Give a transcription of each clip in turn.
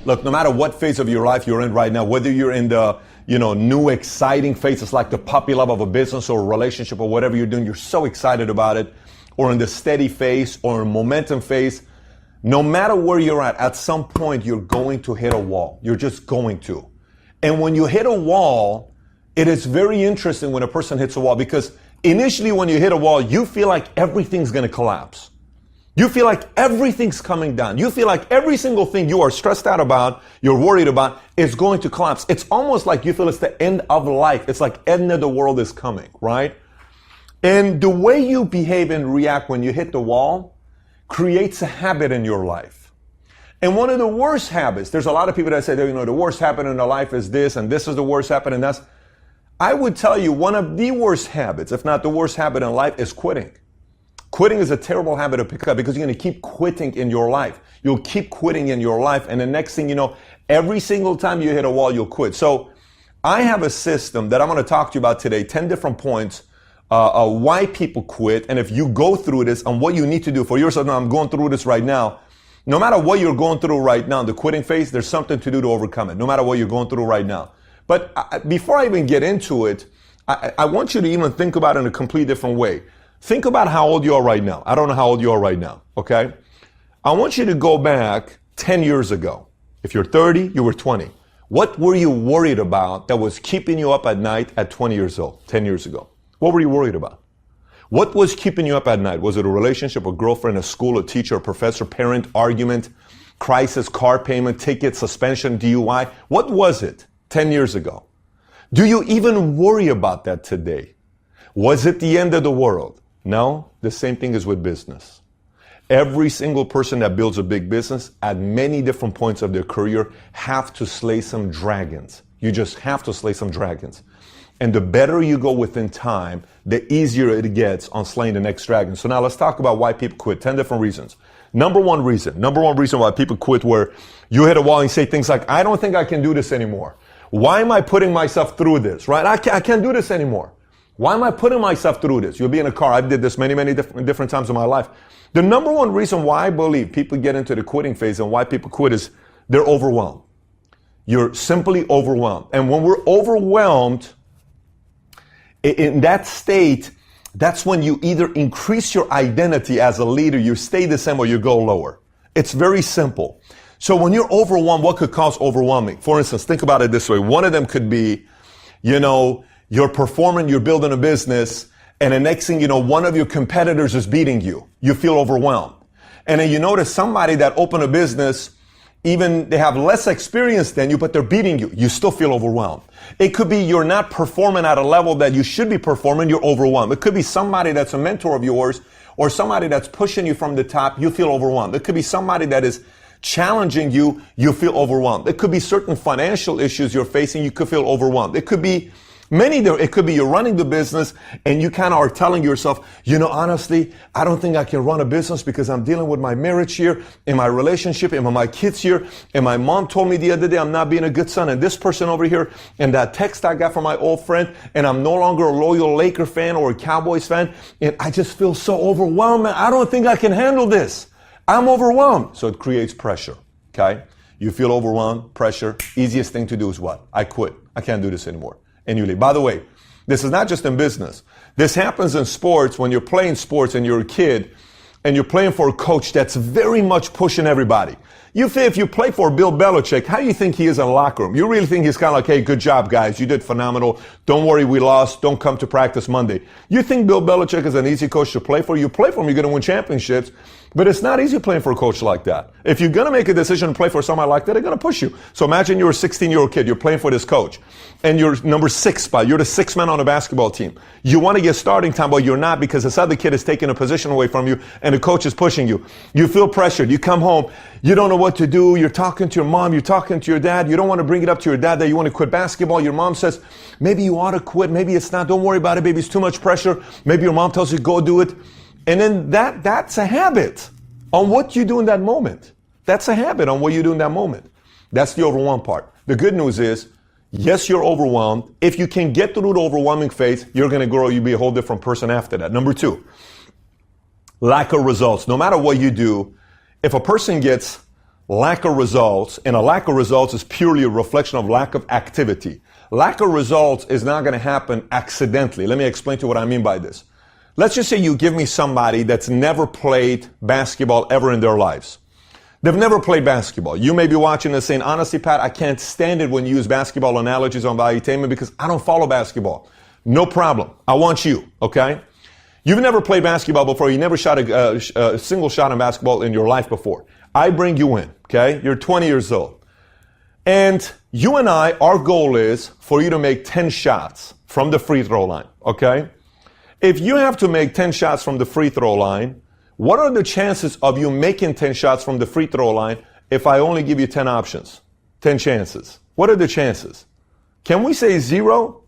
Look, no matter what phase of your life you're in right now, whether you're in the, new exciting phase, it's like the puppy love of a business or a relationship or whatever you're doing, you're so excited about it, or in the steady phase or in momentum phase, no matter where you're at some point you're going to hit a wall. You're just going to. And when you hit a wall, it is very interesting when a person hits a wall, because initially when you hit a wall, you feel like everything's going to collapse. You feel like everything's coming down. You feel like every single thing you are stressed out about, you're worried about, is going to collapse. It's almost like you feel it's the end of life. It's like end of the world is coming, right? And the way you behave and react when you hit the wall creates a habit in your life. And one of the worst habits, there's a lot of people that say, the worst habit in their life is this, and this is the worst habit, and that's. I would tell you one of the worst habits, if not the worst habit in life, is quitting. Quitting is a terrible habit to pick up, because you're going to keep quitting in your life. You'll keep quitting in your life, and the next thing you know, every single time you hit a wall, you'll quit. So I have a system that I'm going to talk to you about today, 10 different points why people quit, and if you go through this and what you need to do for yourself. Now, I'm going through this right now. No matter what you're going through right now, the quitting phase, there's something to do to overcome it, no matter what you're going through right now. But before I even get into it, I want you to even think about it in a completely different way. Think about how old you are right now. I don't know how old you are right now, okay? I want you to go back 10 years ago. If you're 30, you were 20. What were you worried about that was keeping you up at night at 20 years old, 10 years ago? What were you worried about? What was keeping you up at night? Was it a relationship, a girlfriend, a school, a teacher, a professor, parent, argument, crisis, car payment, ticket, suspension, DUI? What was it 10 years ago? Do you even worry about that today? Was it the end of the world? No, the same thing is with business. Every single person that builds a big business at many different points of their career have to slay some dragons. You just have to slay some dragons. And the better you go within time, the easier it gets on slaying the next dragon. So now let's talk about why people quit. 10 different reasons. Number one reason why people quit, where you hit a wall and say things like, I don't think I can do this anymore. Why am I putting myself through this, right? I can't do this anymore. Why am I putting myself through this? You'll be in a car. I did this many different times in my life. The number one reason why I believe people get into the quitting phase and why people quit is they're overwhelmed. You're simply overwhelmed. And when we're overwhelmed, in that state, that's when you either increase your identity as a leader, you stay the same, or you go lower. It's very simple. So when you're overwhelmed, what could cause overwhelming? For instance, think about it this way. One of them could be, you're performing, you're building a business, and the next thing you know, one of your competitors is beating you. You feel overwhelmed. And then you notice somebody that opened a business, even they have less experience than you, but they're beating you. You still feel overwhelmed. It could be you're not performing at a level that you should be performing. You're overwhelmed. It could be somebody that's a mentor of yours or somebody that's pushing you from the top. You feel overwhelmed. It could be somebody that is challenging you. You feel overwhelmed. It could be certain financial issues you're facing. You could feel overwhelmed. It could be it could be you're running the business and you kind of are telling yourself, honestly, I don't think I can run a business because I'm dealing with my marriage here, in my relationship, and my kids here. And my mom told me the other day I'm not being a good son. And this person over here, and that text I got from my old friend, and I'm no longer a loyal Laker fan or a Cowboys fan. And I just feel so overwhelmed, man. I don't think I can handle this. I'm overwhelmed. So it creates pressure, okay? You feel overwhelmed, pressure. Easiest thing to do is what? I quit. I can't do this anymore. And you leave. By the way, this is not just in business. This happens in sports when you're playing sports and you're a kid and you're playing for a coach that's very much pushing everybody. If you play for Bill Belichick, how do you think he is in the locker room? You really think he's kind of like, hey, good job, guys. You did phenomenal. Don't worry, we lost. Don't come to practice Monday. You think Bill Belichick is an easy coach to play for? You play for him, you're going to win championships. But it's not easy playing for a coach like that. If you're going to make a decision to play for somebody like that, they're going to push you. So imagine you're a 16-year-old kid. You're playing for this coach. And you're number 6 spot. You're the 6th man on the basketball team. You want to get starting time, but you're not because this other kid is taking a position away from you and the coach is pushing you. You feel pressured. You come home. You don't know what to do. You're talking to your mom. You're talking to your dad. You don't want to bring it up to your dad that you want to quit basketball. Your mom says, maybe you ought to quit. Maybe it's not. Don't worry about it. Maybe it's too much pressure. Maybe your mom tells you, go do it. And then that's a habit on what you do in that moment. That's a habit on what you do in that moment. That's the overwhelmed part. The good news is, yes, you're overwhelmed. If you can get through the overwhelming phase, you're going to grow. You'll be a whole different person after that. Number 2, lack of results. No matter what you do, if a person gets lack of results, and a lack of results is purely a reflection of lack of activity. Lack of results is not going to happen accidentally. Let me explain to you what I mean by this. Let's just say you give me somebody that's never played basketball ever in their lives. They've never played basketball. You may be watching this saying, honestly, Pat, I can't stand it when you use basketball analogies on Valuetainment because I don't follow basketball. No problem. I want you, okay? You've never played basketball before. You never shot a single shot in basketball in your life before. I bring you in, okay? You're 20 years old. And you and I, our goal is for you to make 10 shots from the free throw line, okay? If you have to make 10 shots from the free throw line, what are the chances of you making 10 shots from the free throw line if I only give you 10 options, 10 chances? What are the chances? Can we say 0?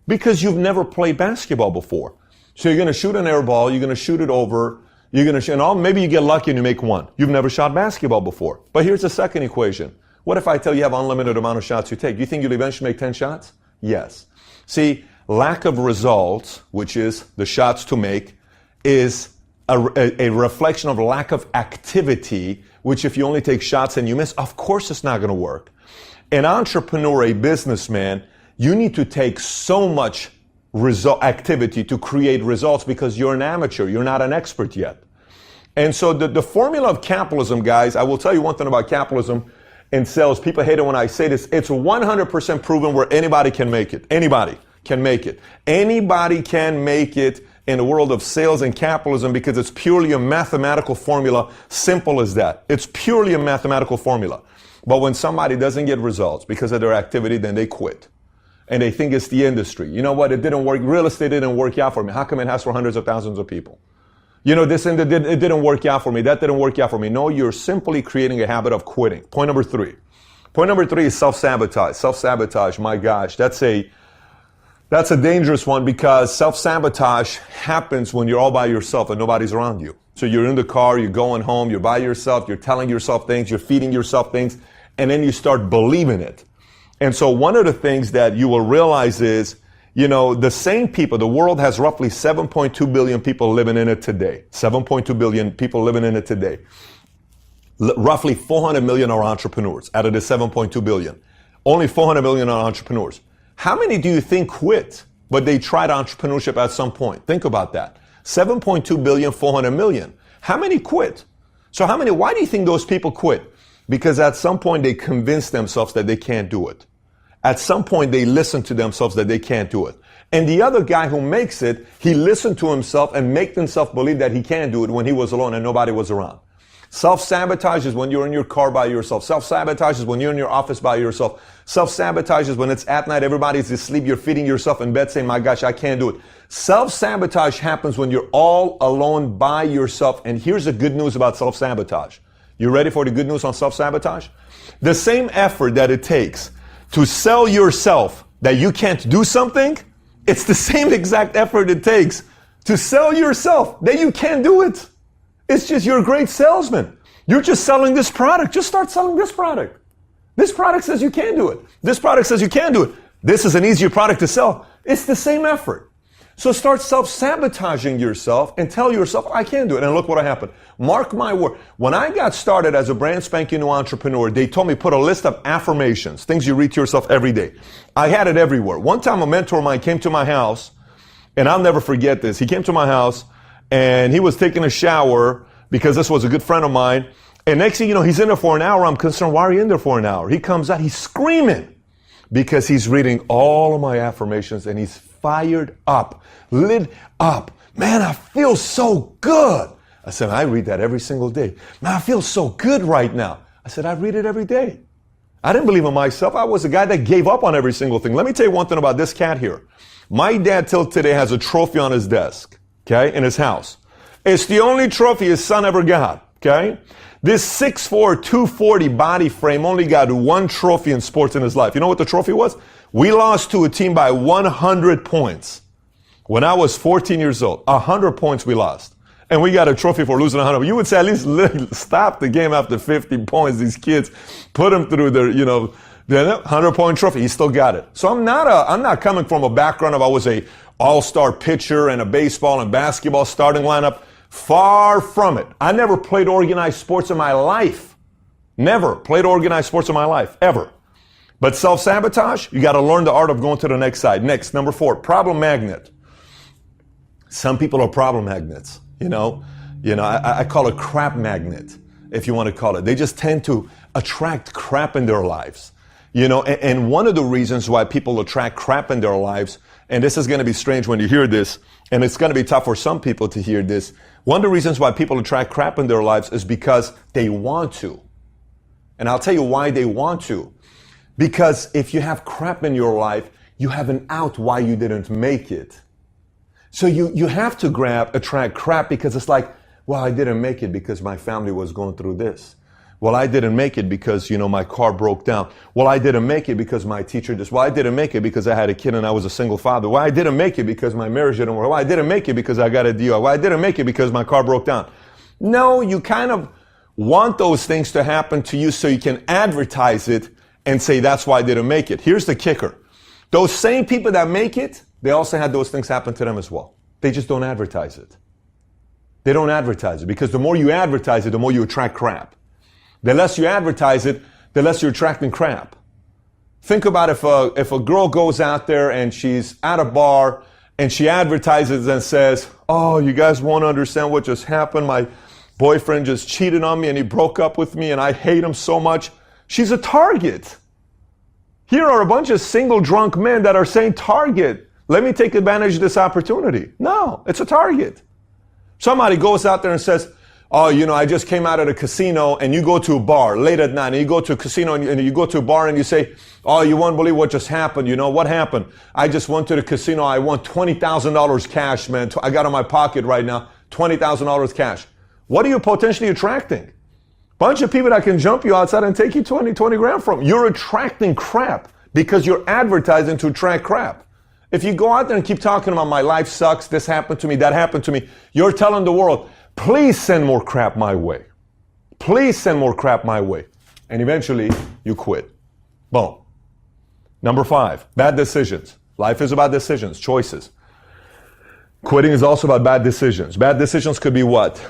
Because you've never played basketball before. So you're going to shoot an air ball, you're going to shoot it over, you're going to shoot, and maybe you get lucky and you make 1. You've never shot basketball before. But here's the second equation. What if I tell you have unlimited amount of shots you take? Do you think you'll eventually make 10 shots? Yes. See, lack of results, which is the shots to make, is a reflection of lack of activity, which if you only take shots and you miss, of course it's not going to work. An entrepreneur, a businessman, you need to take so much activity to create results because you're an amateur. You're not an expert yet. And so the formula of capitalism, guys, I will tell you one thing about capitalism in sales. People hate it when I say this. It's 100% proven where anybody can make it. Anybody can make it. Anybody can make it in the world of sales and capitalism because it's purely a mathematical formula. Simple as that. It's purely a mathematical formula. But when somebody doesn't get results because of their activity, then they quit. And they think it's the industry. You know what? It didn't work. Real estate didn't work out for me. How come it has for hundreds of thousands of people? You know, this and it didn't work out for me. That didn't work out for me. No, you're simply creating a habit of quitting. Point number 3. Point number 3 is self-sabotage. Self-sabotage, my gosh, that's a dangerous one because self-sabotage happens when you're all by yourself and nobody's around you. So you're in the car, you're going home, you're by yourself, you're telling yourself things, you're feeding yourself things, and then you start believing it. And so one of the things that you will realize is, you know, the same people, the world has roughly 7.2 billion people living in it today. 7.2 billion people living in it today. Roughly 400 million are entrepreneurs out of the 7.2 billion. Only 400 million are entrepreneurs. How many do you think quit, but they tried entrepreneurship at some point? Think about that. 7.2 billion, 400 million. How many quit? So why do you think those people quit? Because at some point they convince themselves that they can't do it. At some point they listen to themselves that they can't do it. And the other guy who makes it, he listened to himself and made himself believe that he can't do it when he was alone and nobody was around. Self-sabotage is when you're in your car by yourself. Self-sabotage is when you're in your office by yourself. Self-sabotage is when it's at night, everybody's asleep, you're feeding yourself in bed saying, my gosh, I can't do it. Self-sabotage happens when you're all alone by yourself. And here's the good news about self-sabotage. You ready for the good news on self-sabotage? The same effort that it takes to sell yourself that you can't do something, it's the same exact effort it takes to sell yourself that you can't do it. It's just you're a great salesman. You're just selling this product. Just start selling this product. This product says you can do it. This product says you can do it. This is an easier product to sell. It's the same effort. So start self-sabotaging yourself and tell yourself, I can do it. And look what happened. Mark my word. When I got started as a brand spanking new entrepreneur, they told me put a list of affirmations, things you read to yourself every day. I had it everywhere. One time a mentor of mine came to my house, and I'll never forget this. He came to my house, and he was taking a shower because this was a good friend of mine. And next thing you know, he's in there for an hour. I'm concerned, why are you in there for an hour? He comes out, he's screaming because he's reading all of my affirmations and he's fired up, lit up. Man, I feel so good. I said, I read that every single day. Man, I feel so good right now. I said, I read it every day. I didn't believe in myself. I was a guy that gave up on every single thing. Let me tell you one thing about this cat here. My dad till today has a trophy on his desk, okay, in his house. It's the only trophy his son ever got, okay? This 6'4", 240 body frame only got one trophy in sports in his life. You know what the trophy was? We lost to a team by 100 points. When I was 14 years old, 100 points we lost. And we got a trophy for losing 100. You would say at least stop the game after 50 points. These kids put them through their, the 100-point trophy. He still got it. So I'm not coming from a background of I was a all-star pitcher and a baseball and basketball starting lineup. Far from it. I never played organized sports in my life. Never played organized sports in my life, ever. But self-sabotage, you got to learn the art of going to the next side. Next, number 4, problem magnet. Some people are problem magnets, I call it crap magnet, if you want to call it. They just tend to attract crap in their lives. And one of the reasons why people attract crap in their lives, and this is going to be strange when you hear this, and it's going to be tough for some people to hear this. One of the reasons why people attract crap in their lives is because they want to. And I'll tell you why they want to. Because if you have crap in your life, you have an out why you didn't make it. So you have to attract crap because it's like, well, I didn't make it because my family was going through this. Well, I didn't make it because, my car broke down. Well, I didn't make it because my teacher just, well, I didn't make it because I had a kid and I was a single father. Well, I didn't make it because my marriage didn't work. Well, I didn't make it because I got a DUI. Well, I didn't make it because my car broke down. No, you kind of want those things to happen to you so you can advertise it and say, that's why I didn't make it. Here's the kicker. Those same people that make it, they also had those things happen to them as well. They just don't advertise it. They don't advertise it because the more you advertise it, the more you attract crap. The less you advertise it, the less you're attracting crap. Think about if a girl goes out there and she's at a bar and she advertises and says, oh, you guys won't understand what just happened. My boyfriend just cheated on me and he broke up with me and I hate him so much. She's a target. Here are a bunch of single drunk men that are saying, target, let me take advantage of this opportunity. No, it's a target. Somebody goes out there and says, oh, I just came out of the casino, and you go to a bar late at night, and you go to a casino, and you go to a bar, and you say, oh, you won't believe what just happened. What happened? I just went to the casino. I won $20,000 cash, man. I got in my pocket right now, $20,000 cash. What are you potentially attracting? Bunch of people that can jump you outside and take you 20 grand from. You're attracting crap because you're advertising to attract crap. If you go out there and keep talking about my life sucks, this happened to me, that happened to me, you're telling the world, please send more crap my way. Please send more crap my way. And eventually, you quit. Boom. Number 5, bad decisions. Life is about decisions, choices. Quitting is also about bad decisions. Bad decisions could be what?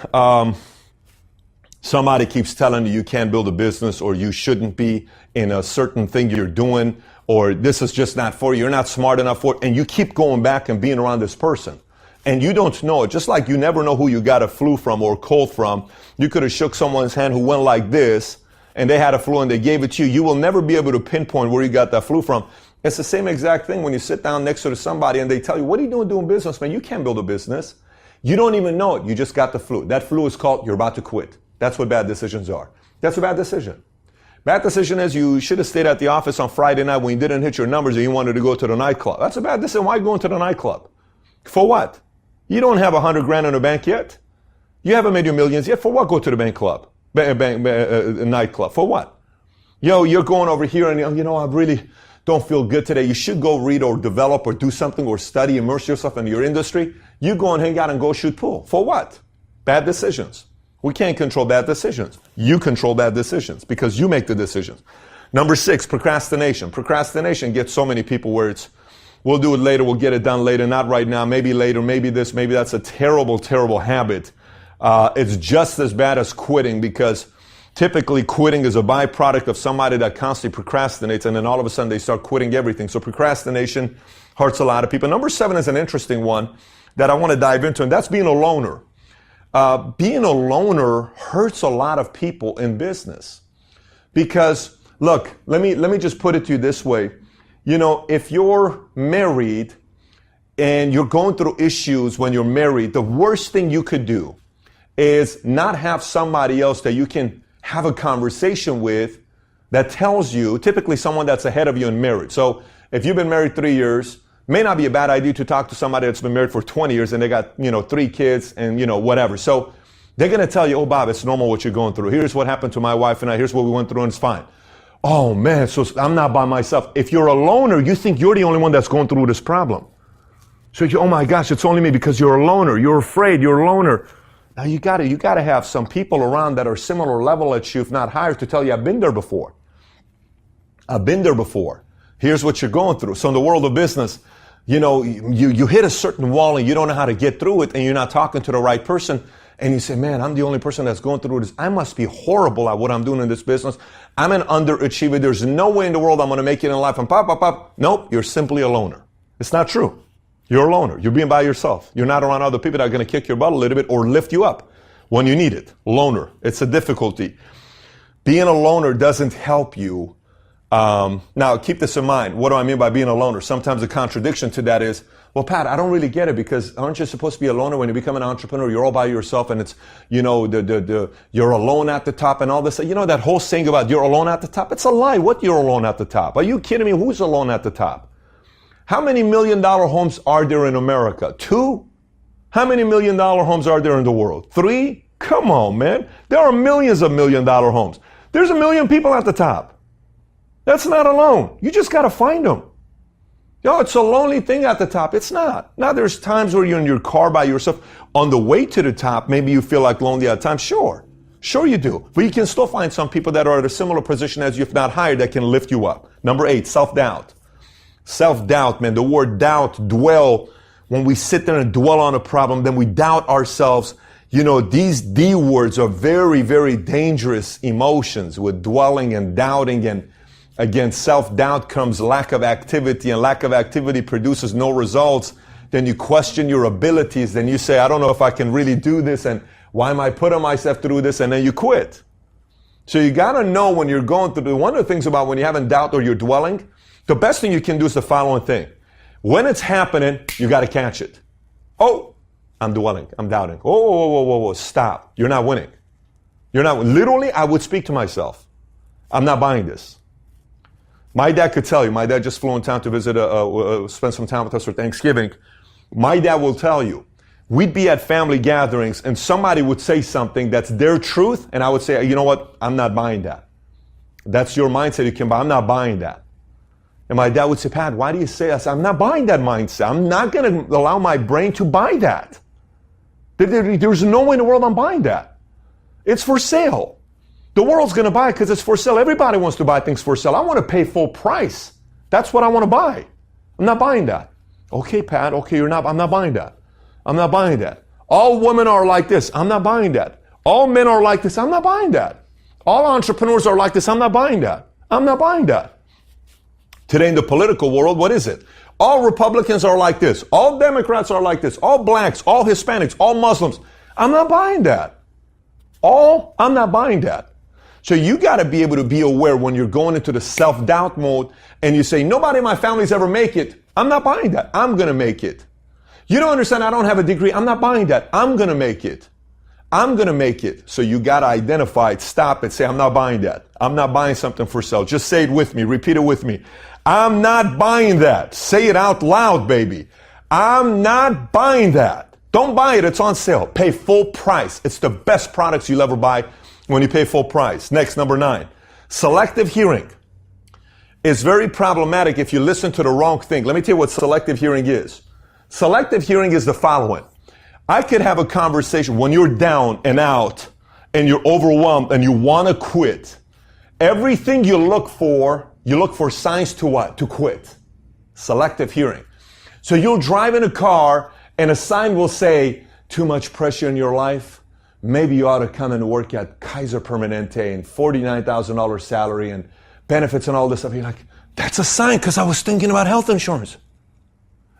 Somebody keeps telling you can't build a business, or you shouldn't be in a certain thing you're doing, or this is just not for you, you're not smart enough for it, and you keep going back and being around this person. And you don't know it. Just like you never know who you got a flu from or cold from. You could have shook someone's hand who went like this, and they had a flu and they gave it to you. You will never be able to pinpoint where you got that flu from. It's the same exact thing when you sit down next to somebody and they tell you, what are you doing business, man? You can't build a business. You don't even know it. You just got the flu. That flu is called you're about to quit. That's what bad decisions are. That's a bad decision. Bad decision is you should have stayed at the office on Friday night when you didn't hit your numbers and you wanted to go to the nightclub. That's a bad decision. Why are you going to the nightclub? For what? You don't have 100 grand in the bank yet. You haven't made your millions yet. For what? Go to the nightclub. For what? You're going over here and I really don't feel good today. You should go read or develop or do something or study, immerse yourself in your industry. You go and hang out and go shoot pool. For what? Bad decisions. We can't control bad decisions. You control bad decisions because you make the decisions. Number 6, procrastination. Procrastination gets so many people where it's, we'll do it later, we'll get it done later, not right now, maybe later, maybe this, maybe that's a terrible, terrible habit. It's just as bad as quitting because typically quitting is a byproduct of somebody that constantly procrastinates and then all of a sudden they start quitting everything. So procrastination hurts a lot of people. Number 7 is an interesting one that I want to dive into, and that's being a loner. Being a loner hurts a lot of people in business because, look, let me just put it to you this way. If you're married and you're going through issues when you're married, the worst thing you could do is not have somebody else that you can have a conversation with that tells you, typically someone that's ahead of you in marriage. So if you've been married 3 years, may not be a bad idea to talk to somebody that's been married for 20 years and they got, 3 kids and, whatever. So they're going to tell you, oh, Bob, it's normal what you're going through. Here's what happened to my wife and I. Here's what we went through and it's fine. Oh, man, so I'm not by myself. If you're a loner, you think you're the only one that's going through this problem. So oh my gosh, it's only me because you're a loner. You're afraid. You're a loner. Now you got to have some people around that are similar level at you, if not higher, to tell you, I've been there before. I've been there before. Here's what you're going through. So in the world of business, you hit a certain wall and you don't know how to get through it and you're not talking to the right person. and you say, man, I'm the only person that's going through this. I must be horrible at what I'm doing in this business. I'm an underachiever. There's no way in the world I'm going to make it in life. And pop, pop, pop. Nope, you're simply a loner. It's not true. You're a loner. You're being by yourself. You're not around other people that are going to kick your butt a little bit or lift you up when you need it. Loner. It's a difficulty. Being a loner doesn't help you. Now, keep this in mind. What do I mean by being a loner? Sometimes the contradiction to that is, well, Pat, I don't really get it, because aren't you supposed to be a loner when you become an entrepreneur? You're all by yourself, and it's, you're alone at the top and all this. That whole saying about you're alone at the top? It's a lie. What, you're alone at the top? Are you kidding me? Who's alone at the top? How many $1 million homes are there in America? 2? How many $1 million homes are there in the world? 3? Come on, man. There are millions of $1 million homes. There's 1 million people at the top. That's not alone. You just got to find them. It's a lonely thing at the top. It's not. Now, there's times where you're in your car by yourself. On the way to the top, maybe you feel like lonely at times. Sure you do. But you can still find some people that are at a similar position as you, if not higher, that can lift you up. Number 8, self-doubt. Self-doubt, man. The word doubt, dwell. When we sit there and dwell on a problem, then we doubt ourselves. These D words are very, very dangerous emotions with dwelling and doubting. And again, self-doubt comes lack of activity, and lack of activity produces no results. Then you question your abilities. Then you say, I don't know if I can really do this, and why am I putting myself through this? And then you quit. So you got to know when you're going through. One of the things about when you have in doubt or you're dwelling, the best thing you can do is the following thing. When it's happening, you got to catch it. Oh, I'm dwelling. I'm doubting. Whoa, stop. You're not winning. Literally, I would speak to myself. I'm not buying this. My dad could tell you. My dad just flew in town to visit, spend some time with us for Thanksgiving. My dad will tell you. We'd be at family gatherings and somebody would say something that's their truth, and I would say, you know what? I'm not buying that. That's your mindset you can buy. I'm not buying that. And my dad would say, Pat, why do you say that? I'm not buying that mindset. I'm not going to allow my brain to buy that. There's no way in the world I'm buying that. It's for sale. The world's going to buy it because it's for sale. Everybody wants to buy things for sale. I want to pay full price. That's what I want to buy. I'm not buying that. Okay, Pat. Okay, you're not. I'm not buying that. I'm not buying that. All women are like this. I'm not buying that. All men are like this. I'm not buying that. All entrepreneurs are like this. I'm not buying that. I'm not buying that. Today in the political world, what is it? All Republicans are like this. All Democrats are like this. All blacks, all Hispanics, all Muslims. I'm not buying that. I'm not buying that. So you got to be able to be aware when you're going into the self-doubt mode and you say, nobody in my family's ever make it. I'm not buying that. I'm going to make it. You don't understand, I don't have a degree. I'm not buying that. I'm going to make it. I'm going to make it. So you got to identify it, stop it, say, I'm not buying that. I'm not buying something for sale. Just say it with me. Repeat it with me. I'm not buying that. Say it out loud, baby. I'm not buying that. Don't buy it. It's on sale. Pay full price. It's the best products you'll ever buy when you pay full price. Next, number 9. Selective hearing is very problematic if you listen to the wrong thing. Let me tell you what selective hearing is. Selective hearing is the following. I could have a conversation when you're down and out and you're overwhelmed and you want to quit. Everything you look for signs to what? To quit. Selective hearing. So you'll drive in a car and a sign will say, too much pressure in your life. Maybe you ought to come and work at Kaiser Permanente and $49,000 salary and benefits and all this stuff. You're like, that's a sign because I was thinking about health insurance.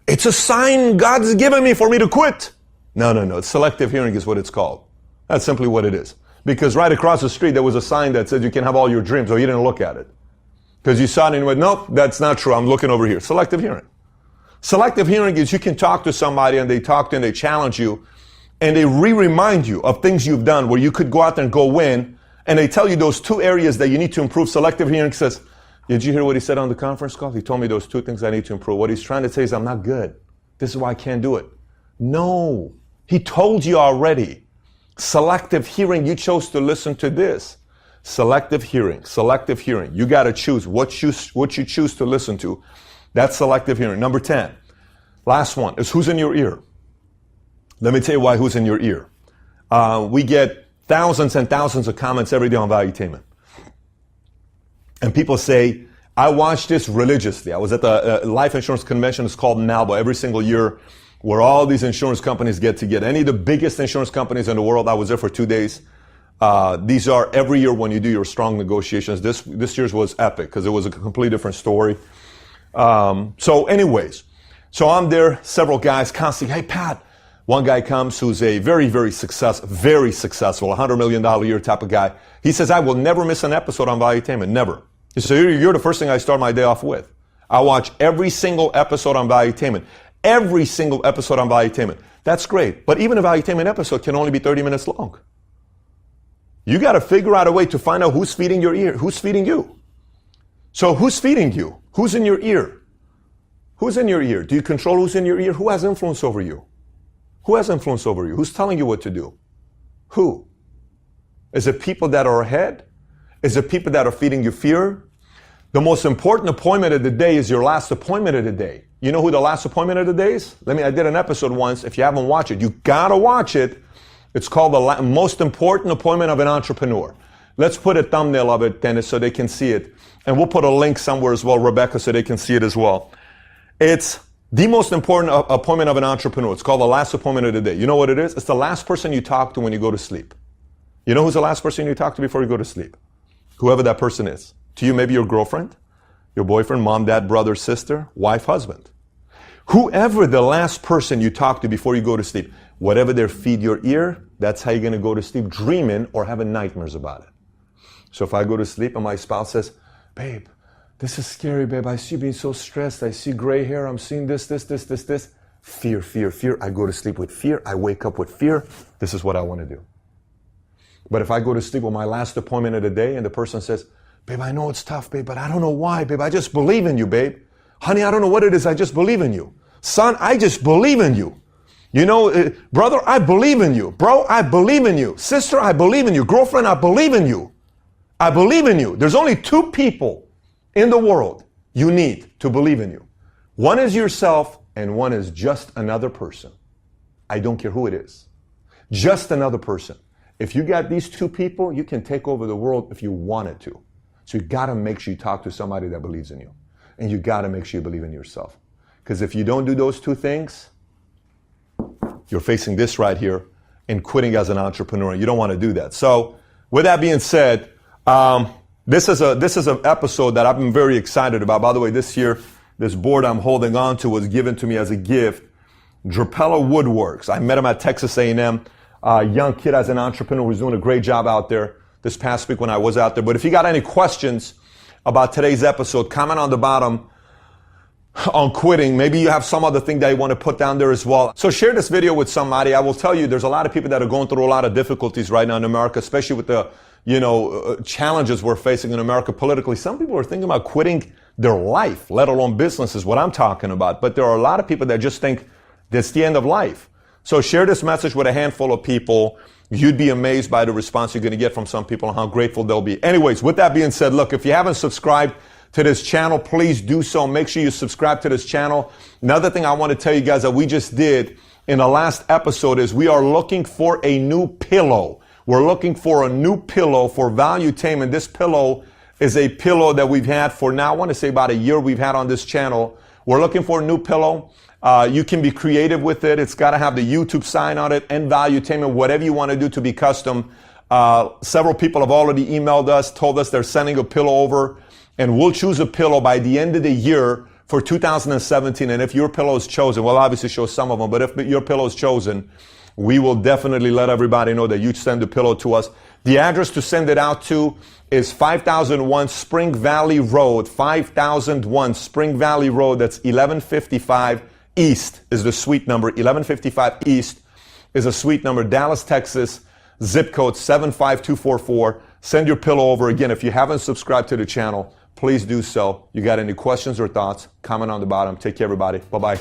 It's a sign God's given me for me to quit. No. Selective hearing is what it's called. That's simply what it is. Because right across the street, there was a sign that said you can have all your dreams, or you didn't look at it. Because you saw it and you went, nope, that's not true. I'm looking over here. Selective hearing. Selective hearing is you can talk to somebody and they talk to you and they challenge you and they remind you of things you've done where you could go out there and go win, and they tell you those 2 areas that you need to improve. Selective hearing says, did you hear what he said on the conference call? He told me those 2 things I need to improve. What he's trying to say is I'm not good. This is why I can't do it. No, he told you already. Selective hearing, you chose to listen to this. Selective hearing. You got to choose what you choose to listen to. That's selective hearing. Number 10, last one, is who's in your ear. Let me tell you why who's in your ear. We get thousands and thousands of comments every day on Valuetainment. And people say, I watch this religiously. I was at the life insurance convention. It's called NALBA. Every single year, where all these insurance companies get together. Any of the biggest insurance companies in the world, I was there for 2 days. These are every year when you do your strong negotiations. This year's was epic because it was a completely different story. So anyways, so I'm there, several guys constantly, hey Pat, one guy comes who's a very, very successful, $100 million a year type of guy. He says, I will never miss an episode on Valuetainment, never. So you're the first thing I start my day off with. I watch every single episode on Valuetainment. Every single episode on Valuetainment. That's great. But even a Valuetainment episode can only be 30 minutes long. You got to figure out a way to find out who's feeding your ear, who's feeding you. So who's feeding you? Who's in your ear? Who's in your ear? Do you control who's in your ear? Who has influence over you? Who has influence over you? Who's telling you what to do? Who? Is it people that are ahead? Is it people that are feeding you fear? The most important appointment of the day is your last appointment of the day. You know who the last appointment of the day is? I did an episode once. If you haven't watched it, you gotta watch it. It's called the most important appointment of an entrepreneur. Let's put a thumbnail of it, Dennis, so they can see it. And we'll put a link somewhere as well, Rebecca, so they can see it as well. It's the most important appointment of an entrepreneur. It's called the last appointment of the day. You know what it is? It's the last person you talk to when you go to sleep. You know who's the last person you talk to before you go to sleep? Whoever that person is. To you, maybe your girlfriend, your boyfriend, mom, dad, brother, sister, wife, husband. Whoever the last person you talk to before you go to sleep, whatever they feed your ear, that's how you're going to go to sleep dreaming or having nightmares about it. So if I go to sleep and my spouse says, babe, this is scary, babe. I see you being so stressed. I see gray hair. I'm seeing this. Fear, fear, fear. I go to sleep with fear. I wake up with fear. This is what I want to do. But if I go to sleep with my last appointment of the day and the person says, babe, I know it's tough, babe, but I don't know why, babe. I just believe in you, babe. Honey, I don't know what it is. I just believe in you. Son, I just believe in you. You know, brother, I believe in you. Bro, I believe in you. Sister, I believe in you. Girlfriend, I believe in you. I believe in you. There's only 2 people in the world you need to believe in you. One is yourself and one is just another person. I don't care who it is. Just another person. If you got these 2 people, you can take over the world if you wanted to. So you got to make sure you talk to somebody that believes in you. And you got to make sure you believe in yourself. Because if you don't do those 2 things, you're facing this right here and quitting as an entrepreneur. You don't want to do that. So with that being said, this is an episode that I've been very excited about. By the way, this year, this board I'm holding on to was given to me as a gift. Drapella Woodworks. I met him at Texas A&M. Young kid as an entrepreneur who's doing a great job out there this past week when I was out there. But if you got any questions about today's episode, comment on the bottom on quitting. Maybe you have some other thing that you want to put down there as well. So share this video with somebody. I will tell you, there's a lot of people that are going through a lot of difficulties right now in America, especially with the challenges we're facing in America politically. Some people are thinking about quitting their life, let alone business is what I'm talking about. But there are a lot of people that just think that's the end of life. So share this message with a handful of people. You'd be amazed by the response you're going to get from some people and how grateful they'll be. Anyways, with that being said, look, if you haven't subscribed to this channel, please do so. Make sure you subscribe to this channel. Another thing I want to tell you guys that we just did in the last episode is we are looking for a new pillow. We're looking for a new pillow for Valuetainment. This pillow is a pillow that we've had for now, I want to say about a year we've had on this channel. We're looking for a new pillow. You can be creative with it. It's got to have the YouTube sign on it and Valuetainment, whatever you want to do to be custom. Several people have already emailed us, told us they're sending a pillow over, and we'll choose a pillow by the end of the year for 2017. And if your pillow is chosen, we'll obviously show some of them, but if your pillow is chosen, we will definitely let everybody know that you send the pillow to us. The address to send it out to is 5001 Spring Valley Road, 5001 Spring Valley Road. That's 1155 East is the suite number. 1155 East is a suite number. Dallas, Texas, zip code 75244. Send your pillow over. Again, if you haven't subscribed to the channel, please do so. You got any questions or thoughts, comment on the bottom. Take care, everybody. Bye-bye.